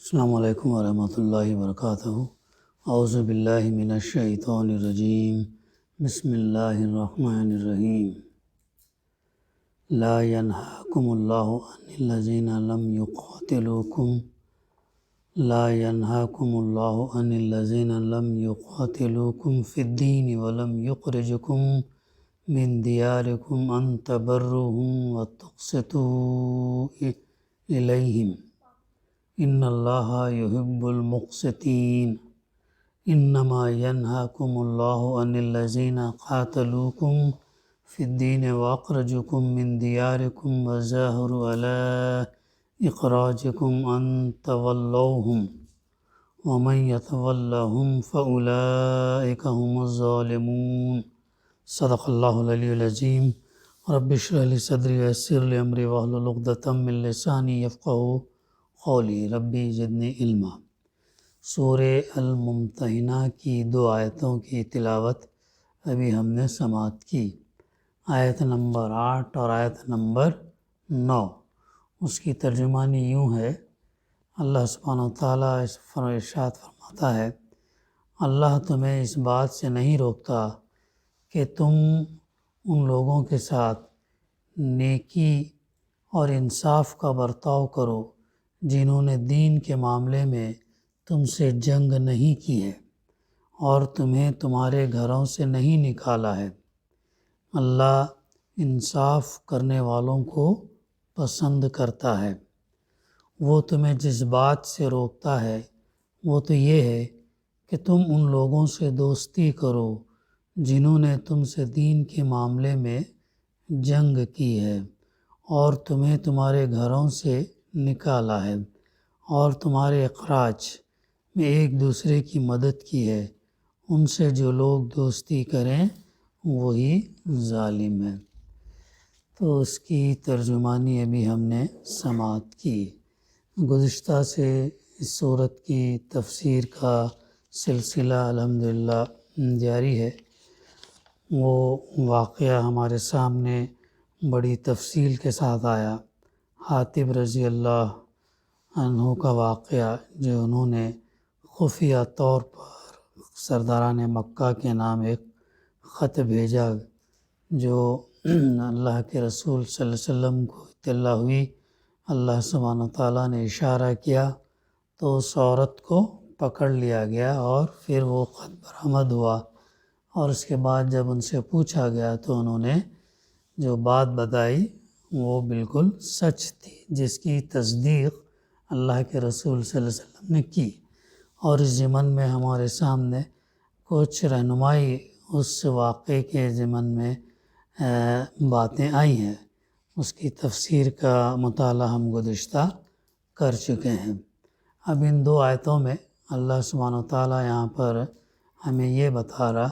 السلام علیکم ورحمۃ اللہ وبرکاتہ۔ اعوذ باللہ من الشیطان الرجیم، بسم اللہ الرحمن الرحیم۔ لا ینہاکم اللہ عن الذین لم یقاتلوکم فی الدین ولم یخرجکم من دیارکم ان تبروہم وتقسطوا الیہم ان اللہ یحب المقسطین۔ انما ینہاکم اللہ عن الذین قاتلوکم فی الدین واخرجوکم من دیارکم وظاہروا علی اخراجکم ان تولوہم ومن یتولہم فاولئک هم الظالمون۔ صدق اللہ العلی العظیم۔ رب اشرح لی صدری ویسر لی امری واحلل عقدۃ من لسانی یفقہوا قولی ربی زدنی علما۔ سورہ الممتحنہ کی 2 آیتوں کی تلاوت ابھی ہم نے سماعت کی، آیت نمبر 8 اور آیت نمبر 9۔ اس کی ترجمانی یوں ہے، اللہ سبحانہ وتعالیٰ ارشاد فرماتا ہے، اللہ تمہیں اس بات سے نہیں روکتا کہ تم ان لوگوں کے ساتھ نیکی اور انصاف کا برتاؤ کرو جنہوں نے دین کے معاملے میں تم سے جنگ نہیں کی ہے اور تمہیں تمہارے گھروں سے نہیں نکالا ہے۔ اللہ انصاف کرنے والوں کو پسند کرتا ہے۔ وہ تمہیں جس بات سے روکتا ہے وہ تو یہ ہے کہ تم ان لوگوں سے دوستی کرو جنہوں نے تم سے دین کے معاملے میں جنگ کی ہے اور تمہیں تمہارے گھروں سے نکالا ہے اور تمہارے اخراج میں ایک دوسرے کی مدد کی ہے۔ ان سے جو لوگ دوستی کریں وہی ظالم ہے۔ تو اس کی ترجمانی ابھی ہم نے سماعت کی۔ گزشتہ سے اس سورت کی تفسیر کا سلسلہ الحمدللہ جاری ہے۔ وہ واقعہ ہمارے سامنے بڑی تفصیل کے ساتھ آیا، حاطب رضی اللہ عنہ کا واقعہ، جو انہوں نے خفیہ طور پر سرداران مکہ کے نام ایک خط بھیجا، جو اللہ کے رسول صلی اللہ علیہ وسلم کو اطلاع ہوئی۔ اللہ سبحانہ وتعالیٰ نے اشارہ کیا تو اس عورت کو پکڑ لیا گیا اور پھر وہ خط برآمد ہوا، اور اس کے بعد جب ان سے پوچھا گیا تو انہوں نے جو بات بتائی وہ بالکل سچ تھی، جس کی تصدیق اللہ کے رسول صلی اللہ علیہ وسلم نے کی۔ اور اس ضمن میں ہمارے سامنے کچھ رہنمائی اس واقعے کے ضمن میں باتیں آئی ہیں، اس کی تفسیر کا مطالعہ ہم گزشتہ کر چکے ہیں۔ اب ان 2 آیتوں میں اللہ سبحانہ وتعالیٰ یہاں پر ہمیں یہ بتا رہا،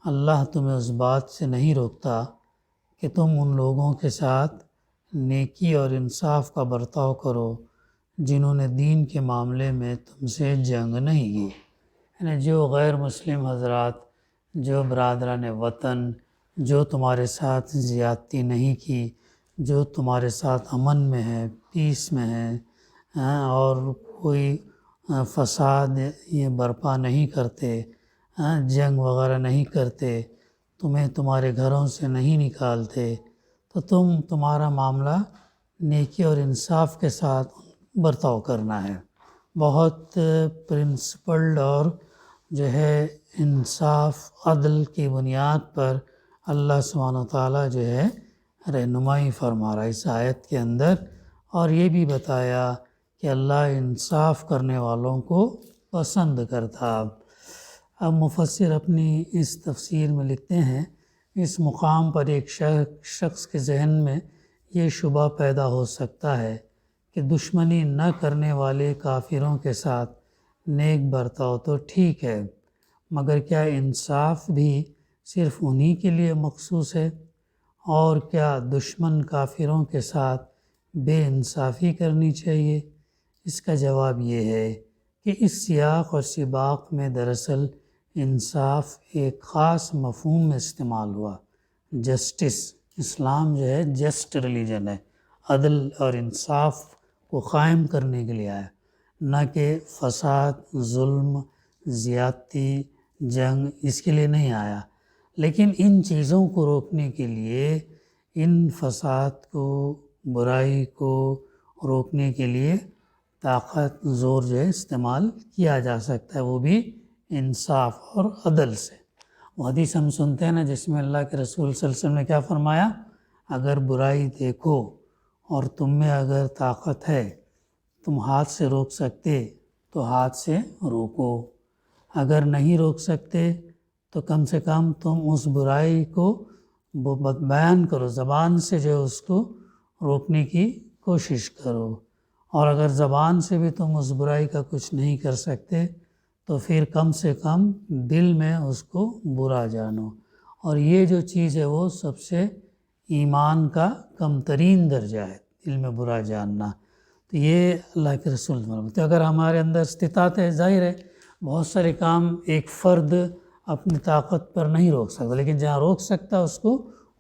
اللہ تمہیں اس بات سے نہیں روکتا کہ تم ان لوگوں کے ساتھ نیکی اور انصاف کا برتاؤ کرو جنہوں نے دین کے معاملے میں تم سے جنگ نہیں کی، یعنی جو غیر مسلم حضرات، جو برادران وطن، جو تمہارے ساتھ زیادتی نہیں کی، جو تمہارے ساتھ امن میں ہے، پیس میں ہے، اور کوئی فساد یہ برپا نہیں کرتے، جنگ وغیرہ نہیں کرتے، تمہیں تمہارے گھروں سے نہیں نکالتے، تو تمہارا معاملہ نیکی اور انصاف کے ساتھ برتاؤ کرنا ہے۔ بہت پرنسپلڈ اور جو ہے انصاف عدل کی بنیاد پر اللہ سبحانہ وتعالیٰ جو ہے رہنمائی فرما رہا ہے اس آیت کے اندر، اور یہ بھی بتایا کہ اللہ انصاف کرنے والوں کو پسند کرتا۔ اب مفسر اپنی اس تفسیر میں لکھتے ہیں، اس مقام پر ایک شخص کے ذہن میں یہ شبہ پیدا ہو سکتا ہے کہ دشمنی نہ کرنے والے کافروں کے ساتھ نیک برتاؤ تو ٹھیک ہے، مگر کیا انصاف بھی صرف انہی کے لیے مخصوص ہے؟ اور کیا دشمن کافروں کے ساتھ بے انصافی کرنی چاہیے؟ اس کا جواب یہ ہے کہ اس سیاق اور سباق میں دراصل انصاف ایک خاص مفہوم میں استعمال ہوا، جسٹس۔ اسلام جو ہے جسٹ ریلیجن ہے، عدل اور انصاف کو قائم کرنے کے لیے آیا، نہ کہ فساد، ظلم، زیادتی، جنگ، اس کے لیے نہیں آیا، لیکن ان چیزوں کو روکنے کے لیے، ان فساد کو، برائی کو روکنے کے لیے طاقت، زور جو ہے استعمال کیا جا سکتا ہے، وہ بھی انصاف اور عدل سے۔ وہ حدیث ہم سنتے ہیں نا جس میں اللہ کے رسول صلی اللہ علیہ وسلم نے کیا فرمایا، اگر برائی دیکھو اور تم میں اگر طاقت ہے، تم ہاتھ سے روک سکتے تو ہاتھ سے روکو، اگر نہیں روک سکتے تو کم سے کم تم اس برائی کو بیان کرو، زبان سے جو اس کو روکنے کی کوشش کرو، اور اگر زبان سے بھی تم اس برائی کا کچھ نہیں کر سکتے تو پھر کم سے کم دل میں اس کو برا جانو، اور یہ جو چیز ہے وہ سب سے ایمان کا کم ترین درجہ ہے، دل میں برا جاننا۔ تو یہ اللہ کے رسول تو اگر ہمارے اندر استطاعت ہے، ظاہر ہے بہت سارے کام ایک فرد اپنی طاقت پر نہیں روک سکتا، لیکن جہاں روک سکتا اس کو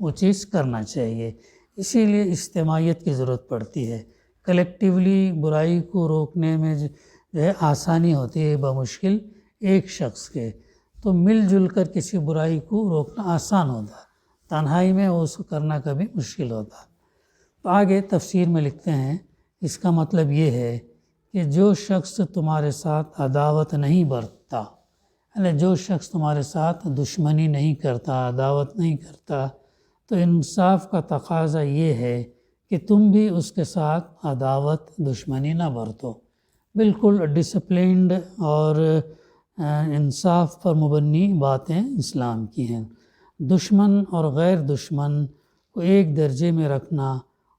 وہ چیز کرنا چاہیے۔ اسی لیے اجتماعیت کی ضرورت پڑتی ہے، کلیکٹیولی برائی کو روکنے میں جو ہے آسانی ہوتی ہے بمشکل ایک شخص کے، تو مل جل کر کسی برائی کو روکنا آسان ہوتا ہے، تنہائی میں اس کو کرنا کبھی مشکل ہوتا ہے۔ تو آگے تفسیر میں لکھتے ہیں، اس کا مطلب یہ ہے کہ جو شخص تمہارے ساتھ عداوت نہیں برتتا، یعنی جو شخص تمہارے ساتھ دشمنی نہیں کرتا، عداوت نہیں کرتا، تو انصاف کا تقاضا یہ ہے کہ تم بھی اس کے ساتھ عداوت، دشمنی نہ برتو، بالکل ڈسپلینڈ اور انصاف پر مبنی باتیں اسلام کی ہیں۔ دشمن اور غیر دشمن کو ایک درجے میں رکھنا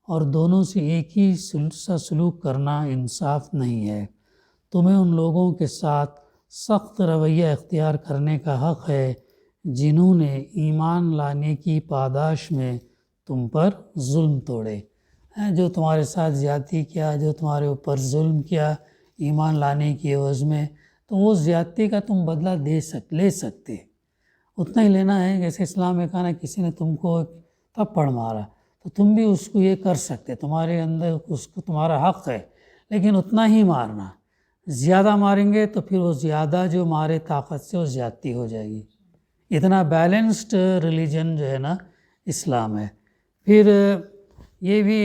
اور دونوں سے ایک ہی سا سلوک کرنا انصاف نہیں ہے۔ تمہیں ان لوگوں کے ساتھ سخت رویہ اختیار کرنے کا حق ہے جنہوں نے ایمان لانے کی پاداش میں تم پر ظلم توڑے، جو تمہارے ساتھ زیادتی کیا، جو تمہارے اوپر ظلم کیا ایمان لانے کی عوض میں، تو وہ زیادتی کا تم بدلہ لے سکتے، اتنا ہی لینا ہے۔ جیسے اسلام میں کہا نا کسی نے تم کو تھپڑ مارا تو تم بھی اس کو یہ کر سکتے، تمہارے اندر اس کو تمہارا حق ہے، لیکن اتنا ہی مارنا۔ زیادہ ماریں گے تو پھر وہ زیادہ جو مارے طاقت سے وہ زیادتی ہو جائے گی۔ اتنا بیلنسڈ ریلیجن جو ہے نا اسلام ہے۔ پھر یہ بھی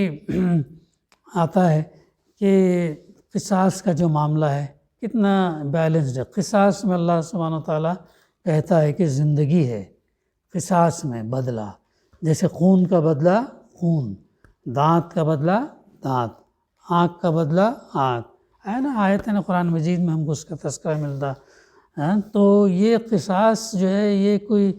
آتا ہے کہ قصاص کا جو معاملہ ہے کتنا بیلنسڈ ہے۔ قصاص میں اللہ سبحانہ وتعالیٰ کہتا ہے کہ زندگی ہے، قصاص میں بدلہ، جیسے خون کا بدلہ خون، دانت کا بدلہ دانت، آنکھ کا بدلہ آنکھ، ہے نا، آیت ہے نا قرآن مجید میں ہم کو اس کا تذکرہ ملتا ہے۔ تو یہ قصاص جو ہے یہ کوئی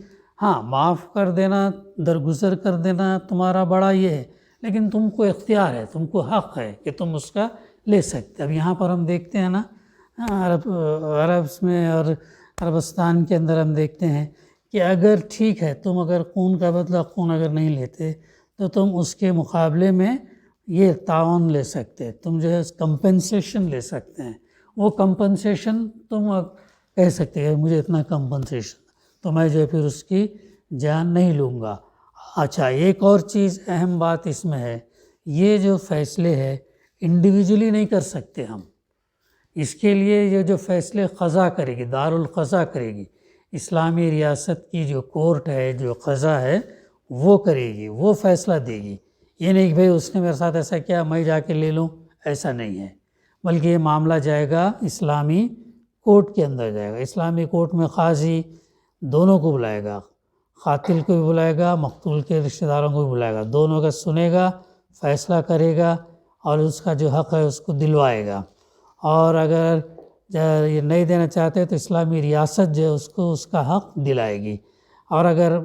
معاف کر دینا، درگزر کر دینا تمہارا بڑا یہ ہے، لیکن تم کو اختیار ہے، تم کو حق ہے کہ تم اس کا لے سکتے۔ اب یہاں پر ہم دیکھتے ہیں نا عرب میں اور عربستان کے اندر ہم دیکھتے ہیں کہ اگر ٹھیک ہے تم اگر خون کا بدلہ خون اگر نہیں لیتے تو تم اس کے مقابلے میں یہ تعاون لے سکتے، تم جو ہے کمپنسیشن لے سکتے ہیں۔ وہ کمپنسیشن تم کہہ سکتے ہیں مجھے اتنا کمپنسیشن، تو میں جو ہے پھر اس کی جان نہیں لوں گا۔ اچھا، ایک اور چیز اہم بات اس میں ہے، یہ جو فیصلے ہے انڈیویجولی نہیں کر سکتے ہم، اس کے لیے یہ جو فیصلے قضا کرے گی، دارالقضا کرے گی، اسلامی ریاست کی جو کورٹ ہے، جو قضا ہے وہ کرے گی، وہ فیصلہ دے گی۔ یہ نہیں کہ بھئی اس نے میرے ساتھ ایسا کیا میں جا کے لے لوں، ایسا نہیں ہے، بلکہ یہ معاملہ جائے گا اسلامی کورٹ کے اندر جائے گا۔ اسلامی کورٹ میں قاضی دونوں کو بلائے گا، قاتل کو بھی بلائے گا، مقتول کے رشتہ داروں کو بھی بلائے گا، دونوں کا سنے گا، فیصلہ کرے گا اور اس کا جو حق ہے اس کو دلوائے گا۔ اور اگر یہ نہیں دینا چاہتے تو اسلامی ریاست جو ہے اس کو اس کا حق دلائے گی۔ اور اگر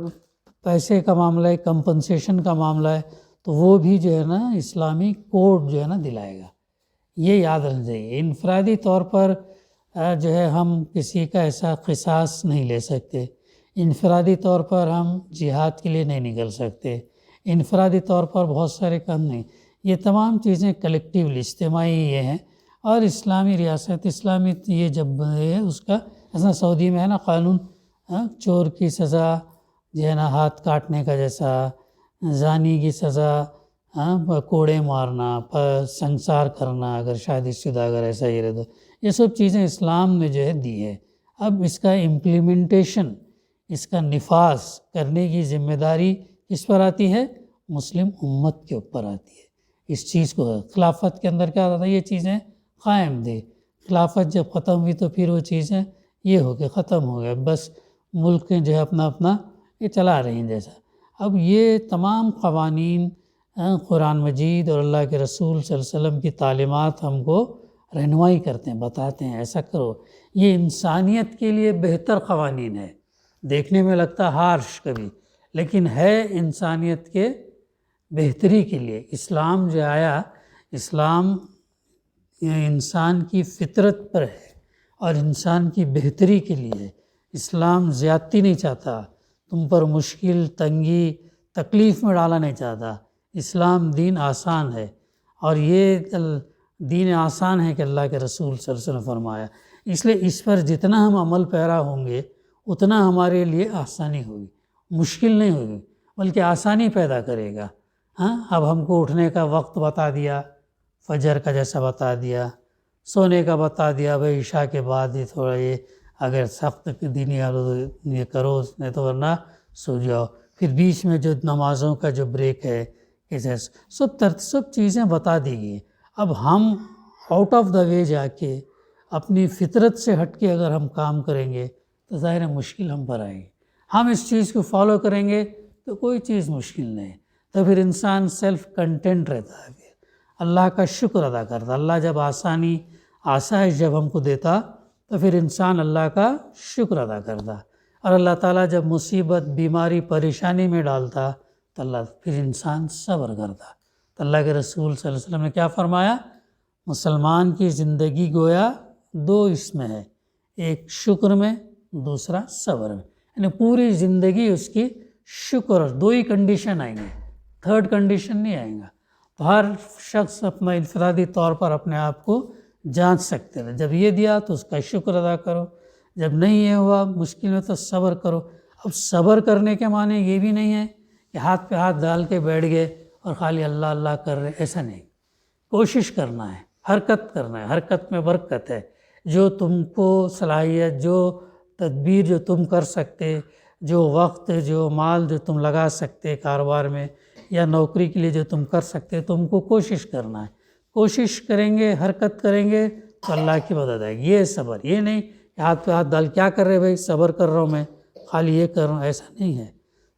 پیسے کا معاملہ ہے، کمپنسیشن کا معاملہ ہے، تو وہ بھی جو ہے نا اسلامی کورٹ جو ہے نا دلائے گا۔ یہ یاد رکھنا چاہیے۔ انفرادی طور پر جو ہے ہم کسی کا ایسا قصاص نہیں لے سکتے، انفرادی طور پر ہم جہاد کے لیے نہیں نکل سکتے، انفرادی طور پر بہت سارے کام نہیں، یہ تمام چیزیں کلیکٹیولی اجتماعی یہ ہیں۔ اور اسلامی ریاست اسلامی یہ جب ہے اس کا ایسا سعودی میں ہے نا قانون، چور کی سزا جو ہے نا ہاتھ کاٹنے کا جیسا، زانی کی سزا کوڑے مارنا، سنسار کرنا، اگر شادی شدہ اگر ایسا ہی رہے تو یہ سب چیزیں اسلام نے جو ہے دی ہے۔ اب اس کا امپلیمنٹیشن، اس کا نفاذ کرنے کی ذمہ داری کس پر آتی ہے؟ مسلم امت کے اوپر آتی ہے۔ اس چیز کو خلافت کے اندر کیا ہوتا تھا؟ یہ چیزیں قائم تھی، خلافت جب ختم ہوئی تو پھر وہ چیزیں یہ ہو کے ختم ہو گئے، بس ملک جو ہے اپنا اپنا یہ چلا رہی ہیں جیسا۔ اب یہ تمام قوانین قرآن مجید اور اللہ کے رسول صلی اللہ علیہ وسلم کی تعلیمات ہم کو رہنمائی کرتے ہیں، بتاتے ہیں ایسا کرو۔ یہ انسانیت کے لیے بہتر قوانین ہے، دیکھنے میں لگتا ہارش کبھی، لیکن ہے انسانیت کے بہتری کے لیے۔ اسلام جو آیا، اسلام انسان کی فطرت پر ہے اور انسان کی بہتری کے لیے ہے۔ اسلام زیادتی نہیں چاہتا، تم پر مشکل، تنگی، تکلیف میں ڈالا نہیں چاہتا۔ اسلام دین آسان ہے، اور یہ دین آسان ہے کہ اللہ کے رسول صلی اللہ علیہ وسلم فرمایا، اس لیے اس پر جتنا ہم عمل پیرا ہوں گے اتنا ہمارے لیے آسانی ہوگی، مشکل نہیں ہوگی بلکہ آسانی پیدا کرے گا۔ اب ہم کو اٹھنے کا وقت بتا دیا، فجر کا جیسا بتا دیا، سونے کا بتا دیا، بھائی عشاء کے بعد ہی تھوڑا یہ اگر سخت دینی یہ کرو، نہیں تو ورنہ سو جاؤ۔ پھر بیچ میں جو نمازوں کا جو بریک ہے، سب چیزیں بتا دی گئی۔ اب ہم آؤٹ آف دا وے جا کے اپنی فطرت سے ہٹ کے اگر ہم کام کریں گے تو ظاہر ہے مشکل ہم پر آئے گی۔ ہم اس چیز کو فالو کریں گے تو کوئی چیز مشکل نہیں، تو پھر انسان سیلف کنٹینٹ رہتا ہے، پھر اللہ کا شکر ادا کرتا۔ اللہ جب آسائش جب ہم کو دیتا تو پھر انسان اللہ کا شکر ادا کرتا، اور اللہ تعالیٰ جب مصیبت، بیماری، پریشانی میں ڈالتا تو اللہ پھر انسان صبر کرتا۔ تو اللہ کے رسول صلی اللہ علیہ وسلم نے کیا فرمایا؟ مسلمان کی زندگی گویا دو اس میں ہے، ایک شکر میں، دوسرا صبر میں، یعنی پوری زندگی اس کی شکر، دو ہی کنڈیشن آئیں گے، تھرڈ کنڈیشن نہیں آئیں گا۔ تو ہر شخص اپنا انفرادی طور پر اپنے آپ کو جانچ سکتے ہیں، جب یہ دیا تو اس کا شکر ادا کرو، جب نہیں یہ ہوا مشکل میں تو صبر کرو۔ اب صبر کرنے کے معنی یہ بھی نہیں ہے کہ ہاتھ پہ ہاتھ ڈال کے بیٹھ گئے اور خالی اللہ اللہ کر رہے، ایسا نہیں۔ کوشش کرنا ہے، حرکت کرنا ہے، حرکت میں برکت ہے۔ جو تم کو صلاحیت، جو تدبیر جو تم کر سکتے، جو وقت، جو مال جو تم لگا سکتے کاروبار میں یا نوکری کے لیے جو تم کر سکتے، تم کو کوشش کرنا ہے۔ کوشش کریں گے، حرکت کریں گے تو اللہ کی مدد آئے گی۔ یہ صبر، یہ نہیں کہ ہاتھ پہ ہاتھ ڈال کیا کر رہے بھائی، صبر کر رہا ہوں میں، خالی یہ کر رہا ہوں، ایسا نہیں ہے۔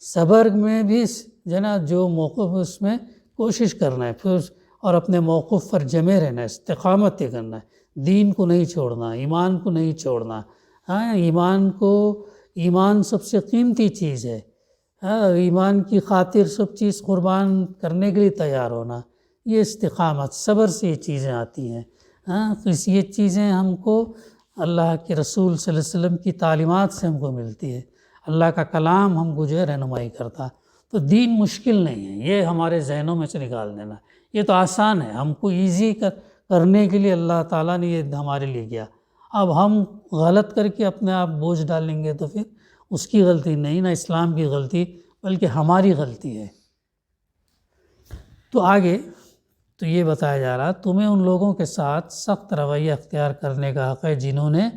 صبر میں بھی جناب جو موقف اس میں کوشش کرنا ہے، پھر اور اپنے موقف پر جمے رہنا ہے، استقامت یہ کرنا ہے، دین کو نہیں چھوڑنا، ایمان کو نہیں چھوڑنا۔ ایمان سب سے قیمتی چیز ہے، ایمان کی خاطر سب چیز قربان کرنے کے لیے تیار ہونا، یہ استقامت، صبر سے یہ چیزیں آتی ہیں۔ یہ چیزیں ہم کو اللہ کے رسول صلی اللہ علیہ وسلم کی تعلیمات سے ہم کو ملتی ہے، اللہ کا کلام ہم کو جو ہے رہنمائی کرتا۔ تو دین مشکل نہیں ہے، یہ ہمارے ذہنوں میں سے نکال دینا، یہ تو آسان ہے، ہم کو ایزی کرنے کے لیے اللہ تعالیٰ نے یہ ہمارے لیے کیا۔ اب ہم غلط کر کے اپنے آپ بوجھ ڈالیں گے تو پھر اس کی غلطی نہیں، نہ اسلام کی غلطی بلکہ ہماری غلطی ہے۔ تو آگے تو یہ بتایا جا رہا، تمہیں ان لوگوں کے ساتھ سخت رویہ اختیار کرنے کا حق ہے جنہوں نے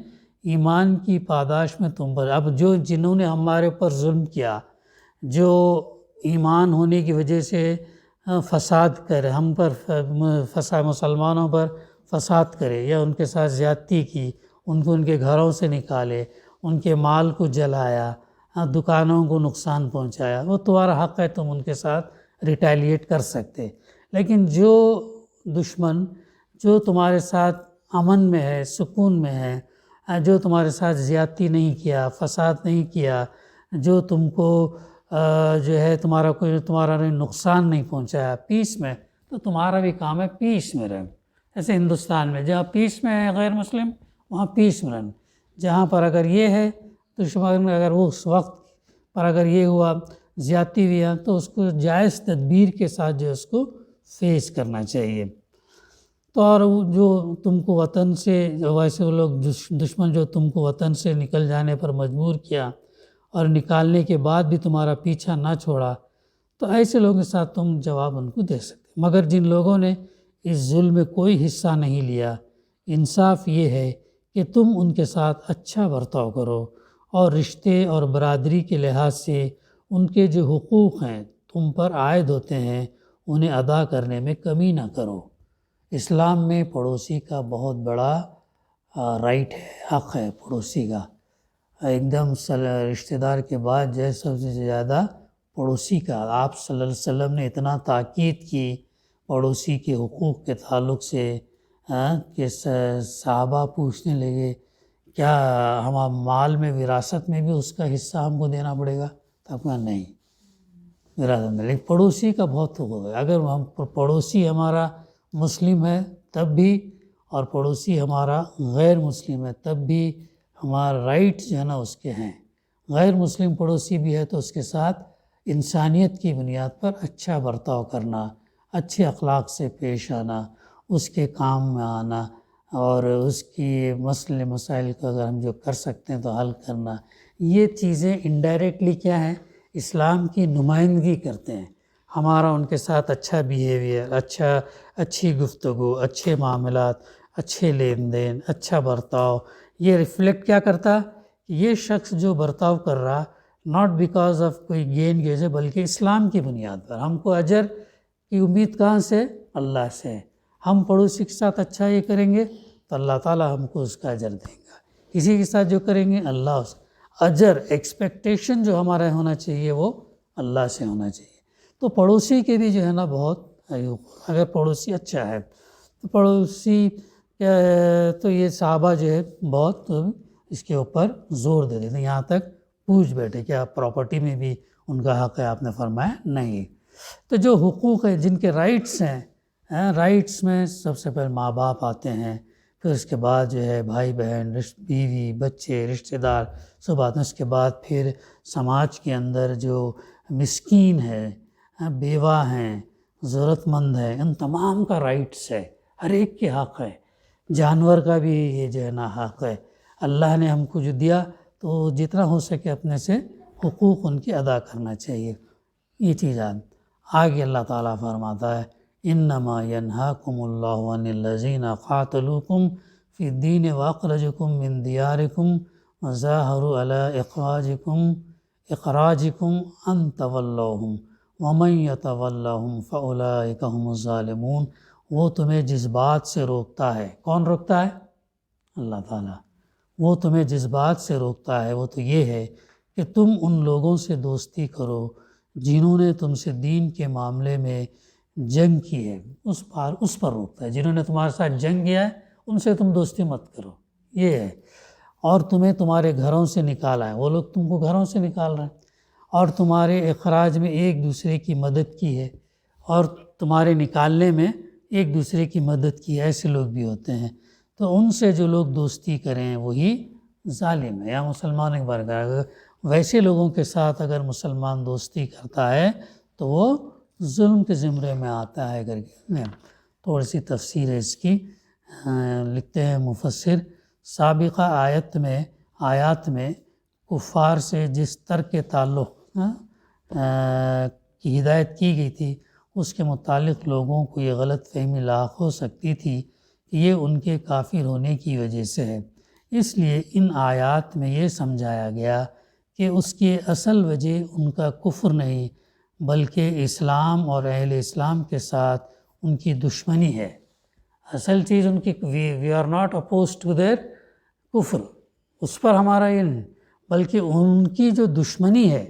ایمان کی پاداش میں تم پر، اب جنہوں نے ہمارے اوپر ظلم کیا، جو ایمان ہونے کی وجہ سے فساد کرے، ہم پر مسلمانوں پر فساد کرے یا ان کے ساتھ زیادتی کی، ان کو ان کے گھروں سے نکالے، ان کے مال کو جلایا، دکانوں کو نقصان پہنچایا، وہ تمہارا حق ہے، تم ان کے ساتھ ریٹیلیٹ کر سکتے۔ لیکن جو دشمن جو تمہارے ساتھ امن میں ہے، سکون میں ہے، جو تمہارے ساتھ زیادتی نہیں کیا، فساد نہیں کیا، جو تم کو جو ہے تمہارا نقصان نہیں پہنچایا، پیس میں، تو تمہارا بھی کام ہے پیس میں رہنا۔ ایسے ہندوستان میں جہاں پیس میں ہے غیر مسلم، وہاں پیس میں رہنا۔ جہاں پر اگر یہ ہے دشمن، اگر وہ اس وقت پر اگر یہ ہوا زیادتی ہوئی ہے تو اس کو جائز تدبیر کے ساتھ جو اس کو فیس کرنا چاہیے۔ تو اور جو تم کو وطن سے، ویسے وہ لوگ دشمن جو تم کو وطن سے نکل جانے پر مجبور کیا اور نکالنے کے بعد بھی تمہارا پیچھا نہ چھوڑا، تو ایسے لوگوں کے ساتھ تم جواب ان کو دے سکتے۔ مگر جن لوگوں نے اس ظلم میں کوئی حصہ نہیں لیا، انصاف یہ ہے کہ تم ان کے ساتھ اچھا برتاؤ کرو اور رشتے اور برادری کے لحاظ سے ان کے جو حقوق ہیں تم پر عائد ہوتے ہیں انہیں ادا کرنے میں کمی نہ کرو۔ اسلام میں پڑوسی کا بہت بڑا رائٹ ہے، حق ہے پڑوسی کا، ایک دم رشتہ دار کے بعد جو ہے سب سے زیادہ پڑوسی کا۔ آپ صلی اللہ علیہ وسلم نے اتنا تاکید کی پڑوسی کے حقوق کے تعلق سے کہ صحابہ پوچھنے لگے کیا ہم مال میں وراثت میں بھی اس کا حصہ ہم کو دینا پڑے گا؟ تو کہا نہیں، وراثت میں، لیکن پڑوسی کا بہت حقوق ہے۔ اگر ہم پڑوسی ہمارا مسلم ہے تب بھی، اور پڑوسی ہمارا غیر مسلم ہے تب بھی ہمارا رائٹ جو ہے نا اس کے ہیں۔ غیر مسلم پڑوسی بھی ہے تو اس کے ساتھ انسانیت کی بنیاد پر اچھا برتاؤ کرنا، اچھے اخلاق سے پیش آنا، اس کے کام میں آنا، اور اس کی مسائل کو اگر ہم جو کر سکتے ہیں تو حل کرنا، یہ چیزیں انڈائریکٹلی کیا ہیں، اسلام کی نمائندگی کرتے ہیں۔ ہمارا ان کے ساتھ اچھا بیہیویئر، اچھی گفتگو، اچھے معاملات، اچھے لین دین، اچھا برتاؤ، یہ ریفلیکٹ کیا کرتا کہ یہ شخص جو برتاؤ کر رہا ناٹ بیکاز آف کوئی گین کی وجہ، بلکہ اسلام کی بنیاد پر۔ ہم کو اجر کی امید کہاں سے؟ اللہ سے۔ ہم پڑوسی کے ساتھ اچھا یہ کریں گے تو اللہ تعالیٰ ہم کو اس کا اجر دیں گا، کسی کے ساتھ جو کریں گے اللہ اس اجر، ایکسپیکٹیشن جو ہمارا ہونا چاہیے وہ اللہ سے ہونا چاہیے۔ تو پڑوسی کے بھی جو ہے نا بہت، اگر پڑوسی اچھا ہے تو پڑوسی تو یہ صحابہ جو ہے بہت اس کے اوپر زور دے دیتے ہیں، یہاں تک پوچھ بیٹھے کیا پراپرٹی میں بھی ان کا حق ہے؟ آپ نے فرمایا نہیں۔ تو جو حقوق ہیں، جن کے رائٹس ہیں، رائٹس میں سب سے پہلے ماں باپ آتے ہیں، پھر اس کے بعد جو ہے بھائی بہن، بیوی بچے، رشتہ دار سب آتے ہیں، اس کے بعد پھر سماج کے اندر جو مسکین ہے، بیوہ ہیں، ضرورت مند ہے، ان تمام کا رائٹس ہے، ہر ایک کے حق ہے۔ جانور کا بھی یہ جو ہے نا حق ہے۔ اللہ نے ہم کو جو دیا تو جتنا ہو سکے اپنے سے حقوق ان کی ادا کرنا چاہیے۔ یہ چیز آگے اللہ تعالیٰ فرماتا ہے انما ینہاکم اللہ عن الذین قاتلوکم فی الدین واخرجکم من دیارکم وظاہروا علی اخراجکم ان تولوہم ومن یتولہم فاولئک هم الظالمون۔ وہ تمہیں جس بات سے روکتا ہے، کون روکتا ہے؟ اللہ تعالیٰ۔ وہ تمہیں جس بات سے روکتا ہے وہ تو یہ ہے کہ تم ان لوگوں سے دوستی کرو جنہوں نے تم سے دین کے معاملے میں جنگ کی ہے، اس پر روکتا ہے۔ جنہوں نے تمہارے ساتھ جنگ کیا ہے ان سے تم دوستی مت کرو، یہ ہے۔ اور تمہیں تمہارے گھروں سے نکالا ہے، وہ لوگ تم کو گھروں سے نکال رہے ہیں، اور تمہارے اخراج میں ایک دوسرے کی مدد کی ہے، اور تمہارے نکالنے میں ایک دوسرے کی مدد کی ہے، ایسے لوگ بھی ہوتے ہیں۔ تو ان سے جو لوگ دوستی کریں وہی ظالم ہے، یا مسلمان ایک بار کہا، ویسے لوگوں کے ساتھ اگر مسلمان دوستی کرتا ہے تو وہ ظلم کے زمرے میں آتا ہے۔ کر کے تھوڑی سی تفسیر ہے اس کی، لکھتے ہیں مفسر، سابقہ آیات میں کفار سے جس ترک تعلق کی ہدایت کی گئی تھی اس کے متعلق لوگوں کو یہ غلط فہمی لاحق ہو سکتی تھی کہ یہ ان کے کافر ہونے کی وجہ سے ہے۔ اس لیے ان آیات میں یہ سمجھایا گیا کہ اس کی اصل وجہ ان کا کفر نہیں بلکہ اسلام اور اہل اسلام کے ساتھ ان کی دشمنی ہے۔ اصل چیز ان کی we are not opposed to their کفر، اس پر ہمارا یہ نہیں، بلکہ ان کی جو دشمنی ہے،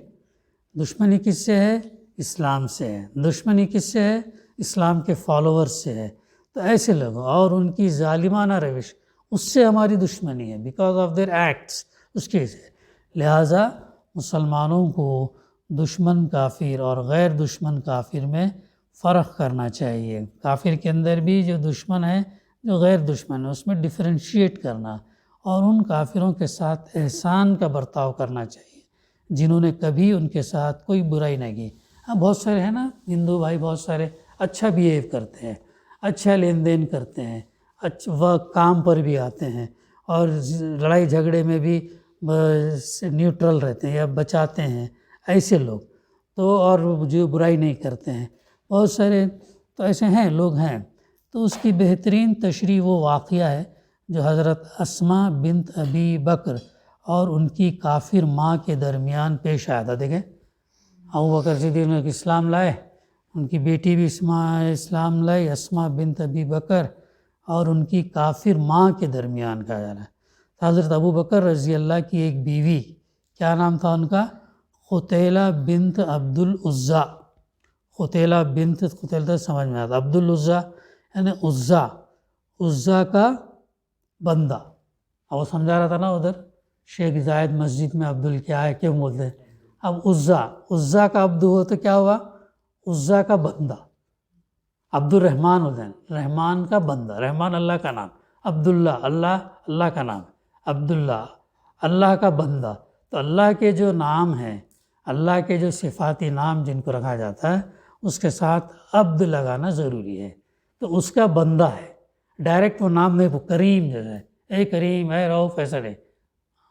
دشمنی کس سے ہے؟ اسلام سے ہے۔ دشمنی کس سے ہے؟ اسلام کے فالوورز سے ہے۔ تو ایسے لوگوں اور ان کی ظالمانہ روش، اس سے ہماری دشمنی ہے، بیکاز آف دیئر ایکٹس، اس کے سے۔ لہٰذا مسلمانوں کو دشمن کافر اور غیر دشمن کافر میں فرق کرنا چاہیے۔ کافر کے اندر بھی جو دشمن ہے، جو غیر دشمن ہے، اس میں ڈیفرینشیٹ کرنا، اور ان کافروں کے ساتھ احسان کا برتاؤ کرنا چاہیے جنہوں نے کبھی ان کے ساتھ کوئی برائی نہ کی۔ بہت سارے ہیں نا ہندو بھائی، بہت سارے اچھا بیہیو کرتے ہیں، اچھا لین دین کرتے ہیں، وہ کام پر بھی آتے ہیں، اور لڑائی جھگڑے میں بھی نیوٹرل رہتے ہیں یا بچاتے ہیں، ایسے لوگ تو، اور جو برائی نہیں کرتے ہیں۔ بہت سارے تو ایسے ہیں لوگ ہیں. تو اس کی بہترین تشریح وہ واقعہ ہے جو حضرت اسماء بنت ابی بکر اور ان کی کافر ماں کے درمیان پیش آیا تھا. دیکھیں ابو بکر صدیق نے اسلام لائے، ان کی بیٹی بھی اسلام لائی اسماء بنت ابی بکر، اور ان کی کافر ماں کے درمیان کہا جا رہا ہے. حضرت ابو بکر رضی اللہ کی ایک بیوی، کیا نام تھا ان کا؟ قتیلہ بنت عبد العزیٰ. قتیلہ بنت قتیلہ سمجھ میں آتا، عبد العزیٰ یعنی عزیٰ کا بندہ. اب وہ سمجھا رہا تھا نا ادھر شیخ زائد مسجد میں عبد کیا ہے کیوں بولتے ہیں. اب عزیٰ کا عبد ہو تو کیا ہوا؟ عزیٰ کا بندہ. عبد الرحمن ہوتے ہیں، رحمان کا بندہ، رحمان اللہ کا نام، عبداللہ اللہ کا نام، عبداللہ اللہ کا بندہ. تو اللہ کے جو نام ہیں، اللہ کے جو صفاتی نام جن کو رکھا جاتا ہے اس کے ساتھ عبد لگانا ضروری ہے. تو اس کا بندہ ہے، ڈائریکٹ وہ نام نہیں. کریم جیسے اے کریم، اے رؤف، ایسا نہیں.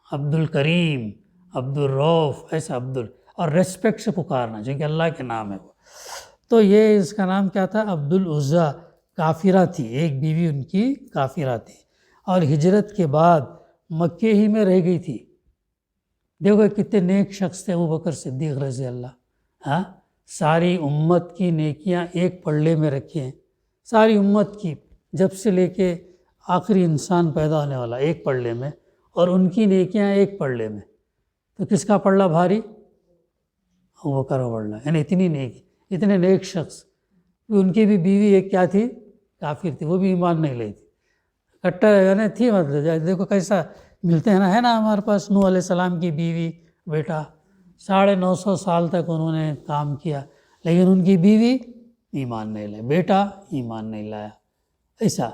عبد الکریم، عبد الرؤف، ایسا اور ریسپیکٹ سے پکارنا چونکہ اللہ کے نام ہے وہ. تو یہ اس کا نام کیا تھا؟ عبد العزیٰ. کافرہ تھی، ایک بیوی ان کی کافرہ تھی، اور ہجرت کے بعد مکے ہی میں رہ گئی تھی. دیکھو کتنے نیک شخص تھے ابو بکر صدیق رضی اللہ. ساری امت کی نیکیاں ایک پلڑے میں رکھی ہیں، ساری امت کی، جب سے لے کے آخری انسان پیدا ہونے والا ایک پلڑے میں، اور ان کی نیکیاں ایک پلڑے میں. تو کس کا پلڑا بھاری؟ ابو بکر کا پلڑا. یعنی اتنی نیکی، اتنے نیک شخص. ان کی بھی بیوی ایک کیا تھی؟ کافر تھی، وہ بھی ایمان نہیں لی تھی، کٹر یعنی تھی. مطلب دیکھو کیسا ملتے ہیں نا، ہے نا ہمارے پاس نوح علیہ السلام کی بیوی بیٹا 950 سال تک انہوں نے کام کیا، لیکن ان کی بیوی ایمان نہیں لائی، بیٹا ایمان نہیں لایا. ایسا.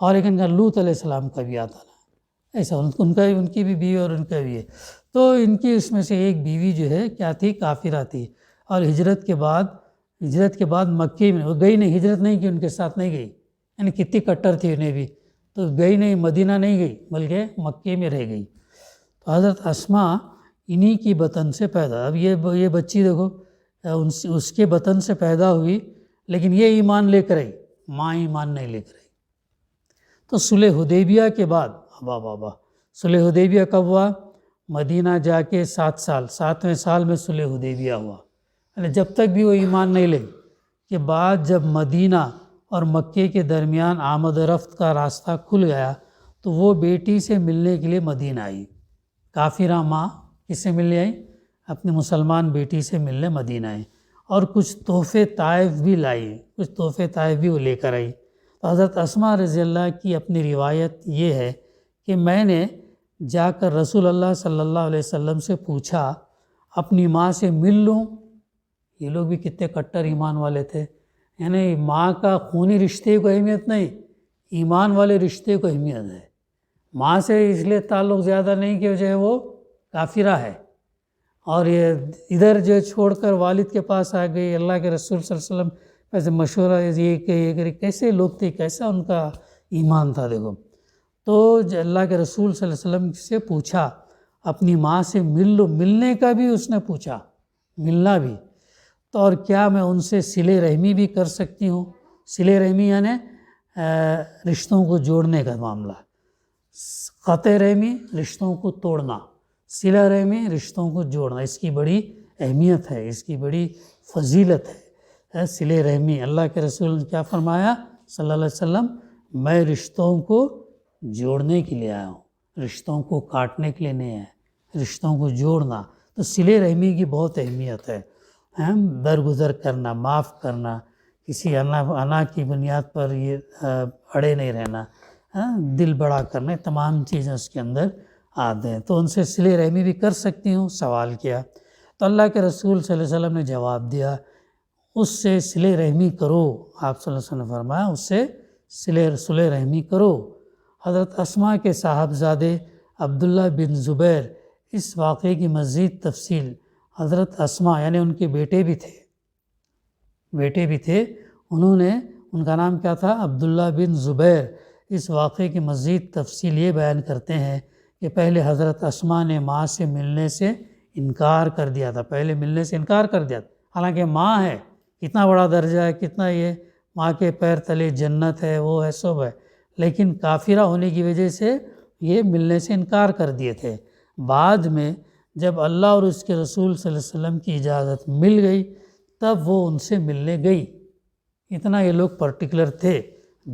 اور ایک ان کا لوط علیہ السلام کا بھی آتا نا ایسا، ان کی بھی بیوی اور ان کا بھی ہے. تو ان کی اس میں سے ایک بیوی جو ہے کیا تھی؟ کافرہ تھی. اور ہجرت کے بعد مکے میں وہ گئی نہیں، ہجرت نہیں کی، ان کے ساتھ نہیں گئی. یعنی کتنی کٹر تھی انہیں بھی، تو گئی نہیں، مدینہ نہیں گئی بلکہ مکے میں رہ گئی. تو حضرت اسماء انہی کی بطن سے پیدا. اب یہ بچی دیکھو اس کے بطن سے پیدا ہوئی، لیکن یہ ایمان لے کر آئی، ماں ایمان نہیں لے کر آئی. تو صلح حدیبیہ کے بعد صلح حدیبیہ کب ہوا؟ مدینہ جا کے 7ویں سال میں صلح حدیبیہ ہوا. یعنی جب تک بھی وہ ایمان نہیں لے، کہ بعد جب مدینہ اور مکے کے درمیان آمد و رفت کا راستہ کھل گیا تو وہ بیٹی سے ملنے کے لیے مدینہ آئی. کافرہ ماں کس سے ملنے آئی؟ اپنی مسلمان بیٹی سے ملنے مدینہ آئی، اور کچھ تحفے طائف بھی لائی، وہ لے کر آئی. تو حضرت اسماء رضی اللہ کی اپنی روایت یہ ہے کہ میں نے جا کر رسول اللہ صلی اللہ علیہ وسلم سے پوچھا اپنی ماں سے مل لوں. یہ لوگ بھی کتنے کٹر ایمان والے تھے. یعنی ماں کا خونی رشتے کو اہمیت نہیں، ایمان والے رشتے کو اہمیت ہے. ماں سے اس لیے تعلق زیادہ نہیں کہ جو ہے وہ کافرہ ہے، اور یہ ادھر جو چھوڑ کر والد کے پاس آ گئی. اللہ کے رسول صلی اللہ علیہ وسلم ویسے مشورہ یہ کیسے لوگ تھے، کیسا ان کا ایمان تھا. دیکھو تو اللہ کے رسول صلی اللہ علیہ وسلم سے پوچھا اپنی ماں سے مل لو. ملنے کا بھی اس نے پوچھا، ملنا بھی. تو اور کیا میں ان سے صلہ رحمی بھی کر سکتی ہوں؟ صلہ رحمی یعنی رشتوں کو جوڑنے کا معاملہ. قطع رحمی رشتوں کو توڑنا، صلہ رحمی رشتوں کو جوڑنا. اس کی بڑی اہمیت ہے، اس کی بڑی فضیلت ہے صلہ رحمی. اللہ کے رسول نے کیا فرمایا صلی اللہ علیہ وسلم؟ میں رشتوں کو جوڑنے کے لیے آیا ہوں، رشتوں کو کاٹنے کے لیے نہیں آیا، رشتوں کو جوڑنا. تو صلہ رحمی کی بہت اہمیت ہے. درگزر کرنا، معاف کرنا، کسی انا کی بنیاد پر یہ اڑے نہیں رہنا، دل بڑا کرنا، تمام چیزیں اس کے اندر آتے ہیں. تو ان سے صلہ رحمی بھی کر سکتی ہوں؟ سوال کیا. تو اللہ کے رسول صلی اللہ علیہ وسلم نے جواب دیا اس سے صلہ رحمی کرو. آپ صلی اللہ علیہ وسلم نے فرمایا اس سے صلہ رحمی کرو. حضرت اسماء کے صاحبزادے عبداللہ بن زبیر اس واقعے کی مزید تفصیل، حضرت اسماء یعنی ان کے بیٹے بھی تھے، انہوں نے، ان کا نام کیا تھا؟ عبداللہ بن زبیر. اس واقعے کی مزید تفصیل یہ بیان کرتے ہیں کہ پہلے حضرت اسماء نے ماں سے ملنے سے انکار کر دیا تھا، حالانکہ ماں ہے، کتنا بڑا درجہ ہے، کتنا یہ ماں کے پیر تلے جنت ہے، وہ ہے، سب ہے، لیکن کافرہ ہونے کی وجہ سے یہ ملنے سے انکار کر دیے تھے۔ بعد میں جب اللہ اور اس کے رسول صلی اللہ علیہ وسلم کی اجازت مل گئی تب وہ ان سے ملنے گئی۔ اتنا یہ لوگ پرٹیکولر تھے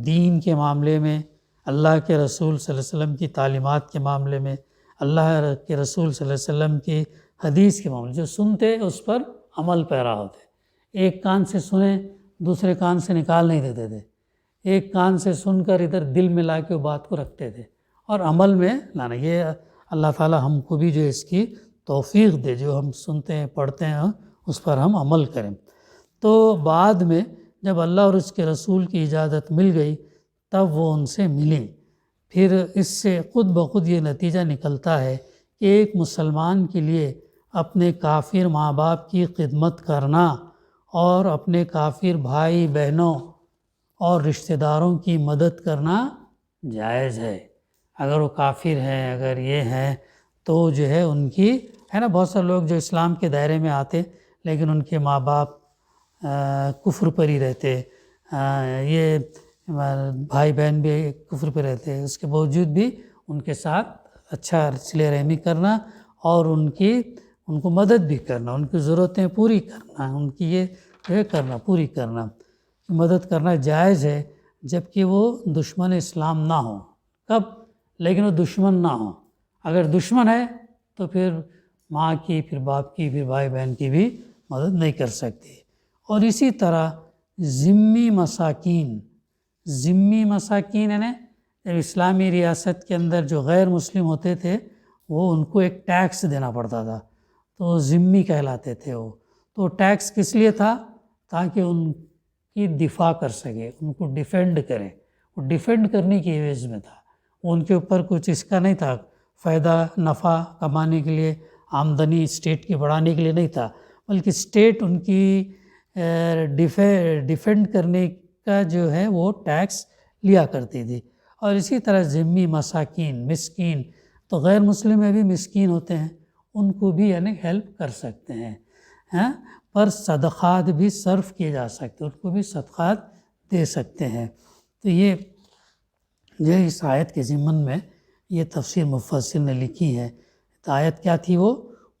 دین کے معاملے میں، اللہ کے رسول صلی اللہ علیہ وسلم کی تعلیمات کے معاملے میں، اللہ کے رسول صلی اللہ علیہ وسلم کی حدیث کے معاملے، جو سنتے اس پر عمل پیرا ہوتے۔ ایک کان سے سنیں دوسرے کان سے نکال نہیں دیتے تھے، ایک کان سے سن کر ادھر دل میں لا کے بات کو رکھتے تھے اور عمل میں لانا۔ یہ اللہ تعالی ہم کو بھی جو اس کی توفیق دے، جو ہم سنتے ہیں پڑھتے ہیں اس پر ہم عمل کریں۔ تو بعد میں جب اللہ اور اس کے رسول کی اجازت مل گئی تب وہ ان سے ملی۔ پھر اس سے خود بخود یہ نتیجہ نکلتا ہے کہ ایک مسلمان کے لیے اپنے کافر ماں باپ کی خدمت کرنا اور اپنے کافر بھائی بہنوں اور رشتہ داروں کی مدد کرنا جائز ہے۔ اگر وہ کافر ہیں، اگر یہ ہیں تو جو ہے ان کی ہے نا، بہت سارے لوگ جو اسلام کے دائرے میں آتے لیکن ان کے ماں باپ کفر پر ہی رہتے، یہ بھائی بہن بھی کفر پر رہتے، اس کے باوجود بھی ان کے ساتھ اچھا صلہ رحمی کرنا اور ان کو مدد بھی کرنا، ان کی ضرورتیں پوری کرنا، ان کی یہ جو ہے کرنا پوری کرنا، مدد کرنا جائز ہے جبکہ وہ دشمن اسلام نہ ہو۔ کب؟ لیکن وہ دشمن نہ ہو۔ اگر دشمن ہے تو پھر ماں کی، پھر باپ کی، پھر بھائی بہن کی بھی مدد نہیں کر سکتی۔ اور اسی طرح ذمی مساکین یعنی اسلامی ریاست کے اندر جو غیر مسلم ہوتے تھے وہ ان کو ایک ٹیکس دینا پڑتا تھا، تو ذمی کہلاتے تھے وہ۔ تو ٹیکس کس لیے تھا؟ تاکہ ان کی دفاع کر سکے، ان کو ڈیفینڈ کرے، وہ ڈیفینڈ کرنے کی ایوز میں تھا۔ ان کے اوپر کچھ اس کا نہیں تھا، فائدہ نفع کمانے کے لیے، آمدنی اسٹیٹ کی بڑھانے کے لیے نہیں تھا، بلکہ اسٹیٹ ان کی ڈیفینڈ کرنے کا جو ہے وہ ٹیکس لیا کرتی تھی۔ اور اسی طرح ذمی مساکین، مسکین، تو غیر مسلم میں بھی مسکین ہوتے ہیں، ان کو بھی یعنی ہیلپ کر سکتے ہیں، پر صدقات بھی صرف کیے جا سکتے ہیں، ان کو بھی صدقات دے سکتے ہیں۔ تو یہ جو اس آیت کے ضمن میں یہ تفسیر مفسر نے لکھی ہے۔ تو آیت کیا تھی؟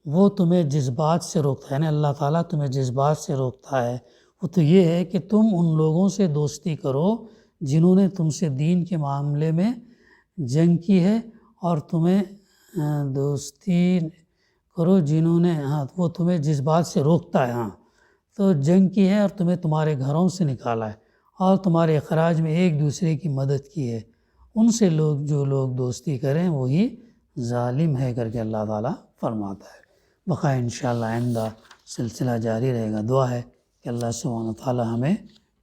وہ تمہیں جس بات سے روکتا ہے، یعنی اللہ تعالیٰ تمہیں جس بات سے روکتا ہے وہ تو یہ ہے کہ تم ان لوگوں سے دوستی کرو جنہوں نے تم سے دین کے معاملے میں جنگ کی ہے، اور تمہیں دوستی کرو جنہوں نے وہ تمہیں جس بات سے روکتا ہے، تو جنگ کی ہے اور تمہیں تمہارے گھروں سے نکالا ہے اور تمہارے اخراج میں ایک دوسرے کی مدد کی ہے، ان سے جو لوگ دوستی کریں وہی ظالم ہے کر کے اللہ تعالیٰ فرماتا ہے۔ بقائے انشاءاللہ آئندہ سلسلہ جاری رہے گا۔ دعا ہے کہ اللہ سبحانہ وتعالیٰ ہمیں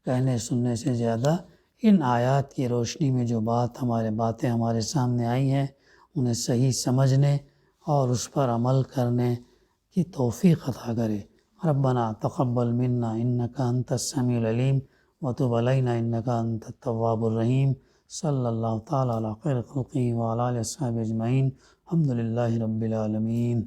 کہنے سننے سے زیادہ ان آیات کی روشنی میں جو باتیں ہمارے سامنے آئی ہیں انہیں صحیح سمجھنے اور اس پر عمل کرنے کی توفیق عطا کرے۔ ربنا تقبل منا انک انت السمیع العلیم وتب علینا انک انت التواب الرحیم۔ صلی اللہ تعالیٰ علی خیر خلقہ وعلی آلہ وصحبہ اجمعین۔ الحمد للہ رب العالمین۔